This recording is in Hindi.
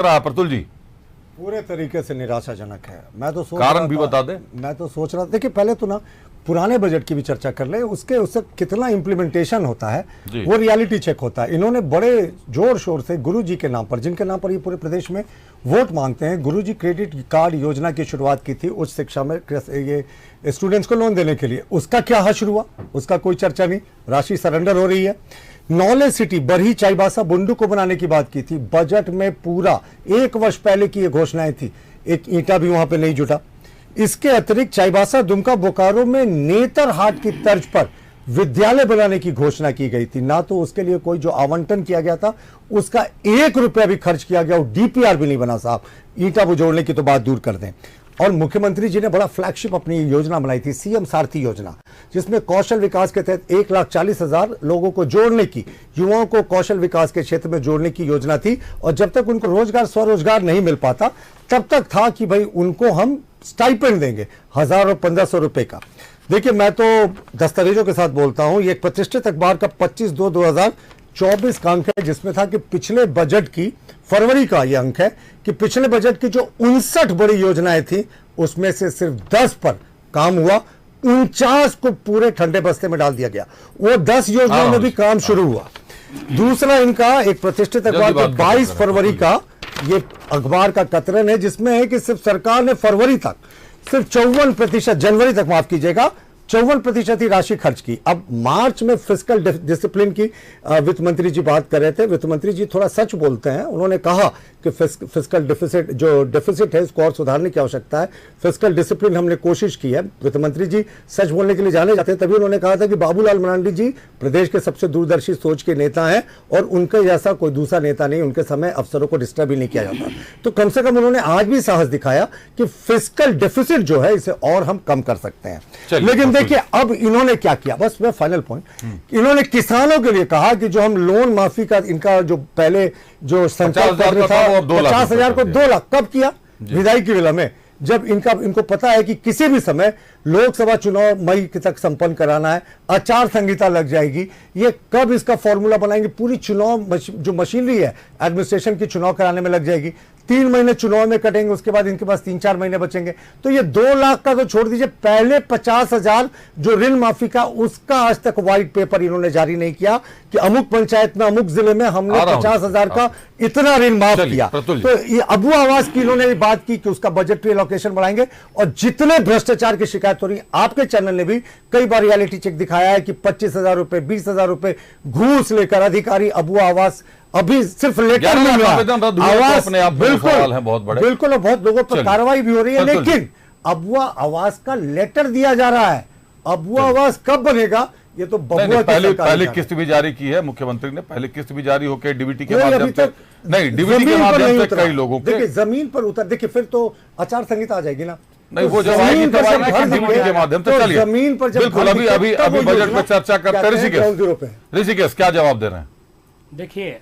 रहा प्रतुल जी? पूरे तरीके से निराशाजनक है। मैं तो कारण भी बता दें। मैं तो सोच रहा था, देखिए पहले तो ना पुराने बजट की भी चर्चा कर ले, उससे कितना इम्प्लीमेंटेशन होता है वो रियलिटी चेक होता है। इन्होंने बड़े जोर शोर से गुरुजी के नाम पर, जिनके नाम पर ये पूरे प्रदेश में वोट मांगते हैं, गुरुजी क्रेडिट कार्ड योजना की शुरुआत की थी उच्च शिक्षा में ये स्टूडेंट्स को लोन देने के लिए। उसका क्या हश्र हुआ? उसका कोई चर्चा नहीं, राशि सरेंडर हो रही है। नॉलेज सिटी बरही चाईबासा बुंडू को बनाने की बात की थी, बजट में पूरा 1 वर्ष पहले की ये घोषणाएं थी, एक ईंटा भी वहां पे नहीं जुटा। इसके अतिरिक्त चाईबासा दुमका बोकारो में नेतरहाट की तर्ज पर विद्यालय बनाने की घोषणा की गई थी, ना तो उसके लिए कोई जो आवंटन किया गया था उसका 1 रुपया भी खर्च किया गया, और डीपीआर भी नहीं बना साहब। ईंटा वो जोड़ने की तो बात दूर कर दें। और मुख्यमंत्री जी ने बड़ा फ्लैगशिप अपनी योजना बनाई थी, सीएम सारथी योजना, जिसमें कौशल विकास के तहत 1,40,000 लोगों को जोड़ने की, युवाओं को कौशल विकास के क्षेत्र में जोड़ने की योजना थी। और जब तक उनको रोजगार स्वरोजगार नहीं मिल पाता तब तक था कि भाई उनको हम स्टाइपेंड देंगे 1000 और 1500 रुपए का। देखिए मैं तो दस्तावेजों के साथ बोलता हूं, ये एक प्रतिष्ठित अखबार का 25/2/2024 का अंक है, जिसमें था कि पिछले बजट की, फरवरी का यह अंक है कि पिछले बजट की जो 59 बड़ी योजनाएं थी उसमें से सिर्फ 10 पर काम हुआ, 49 को पूरे ठंडे बस्ते में डाल दिया गया। वो 10 योजनाओं में भी काम शुरू हुआ। दूसरा इनका एक प्रतिष्ठित अखबार का 22 फरवरी का ये अखबार का कतरन है, जिसमें है कि सिर्फ सरकार ने फरवरी तक सिर्फ 54%, जनवरी तक माफ कीजिएगा, 54% ही राशि खर्च की। अब मार्च में फिस्कल डिसिप्लिन की वित्त मंत्री जी बात कर रहे थे। वित्त मंत्री जी थोड़ा सच बोलते हैं, उन्होंने कहा कि फिस्कल डिफिसिट, जो डिफिसिट है इसको और सुधारने की आवश्यकता है, फिस्कल डिसिप्लिन हमने कोशिश की है। वित्त मंत्री जी सच बोलने के लिए जाने जाते हैं, तभी उन्होंने कहा था कि बाबूलाल मरांडी जी प्रदेश के सबसे दूरदर्शी सोच के नेता हैं और उनके जैसा कोई दूसरा नेता नहीं, उनके समय अफसरों को डिस्टर्ब ही नहीं किया जाता। तो कम से कम उन्होंने आज भी साहस दिखाया कि फिस्कल डिफिसिट जो है इसे और हम कम कर सकते हैं। लेकिन देखिए अब इन्होंने क्या किया, बस मैं फाइनल पॉइंट, इन्होंने किसानों के लिए कहा कि जो हम लोन माफी का इनका जो पहले जो संकल्प पत्र था 50,000 को 2 लाख कब किया? विदाई की वेला में, जब इनको पता है कि किसी भी समय लोकसभा चुनाव मई तक संपन्न कराना है, आचार संहिता लग जाएगी, ये कब इसका फॉर्मूला बनाएंगे? पूरी चुनाव जो मशीनरी है एडमिनिस्ट्रेशन की चुनाव कराने में लग जाएगी, 3 महीने चुनाव में कटेंगे, उसके बाद इनके पास 3-4 महीने बचेंगे। तो ये 2 लाख का तो छोड़ दीजिए, पहले 50,000 जो ऋण माफी का, उसका आज तक व्हाइट पेपर इन्होंने जारी नहीं किया कि अमुक पंचायत में अमुक जिले में हमने 50,000 का इतना ऋण माफ किया। तो ये अबू आवास की इन्होंने बात की कि उसका बजटरी एलोकेशन बढ़ाएंगे। और जितने भ्रष्टाचार की शिकायत हो रही है, आपके चैनल ने भी कई बार रियलिटी चेक दिखाया है कि 25,000 रुपए, 20,000 रुपए घूस लेकर अधिकारी अबू आवास अभी सिर्फ लेटर मिल रहा है, आवास अपने आप बिल्कुल है बहुत बड़े, बिल्कुल, और बहुत लोगों पर कार्रवाई भी हो रही है, लेकिन अबुआ आवास का लेटर दिया जा रहा है। अबुआ आवास कब बनेगा ये तो बबुआ पहली किस्त भी जारी की है मुख्यमंत्री ने, पहली किस्त भी जारी होकर डीबीटी के माध्यम से, नहीं डीबीटी के माध्यम से कई लोगों के, देखिए जमीन पर उतर, देखिए फिर तो आचार संहिता आ जाएगी ना, नहीं वो जब आएगी तब आएगी डीबीटी के माध्यम से। चलिए जमीन पर बिल्कुल, अभी बजट में चर्चा करते हैं। ऋषिकेश क्या जवाब दे रहे हैं? देखिए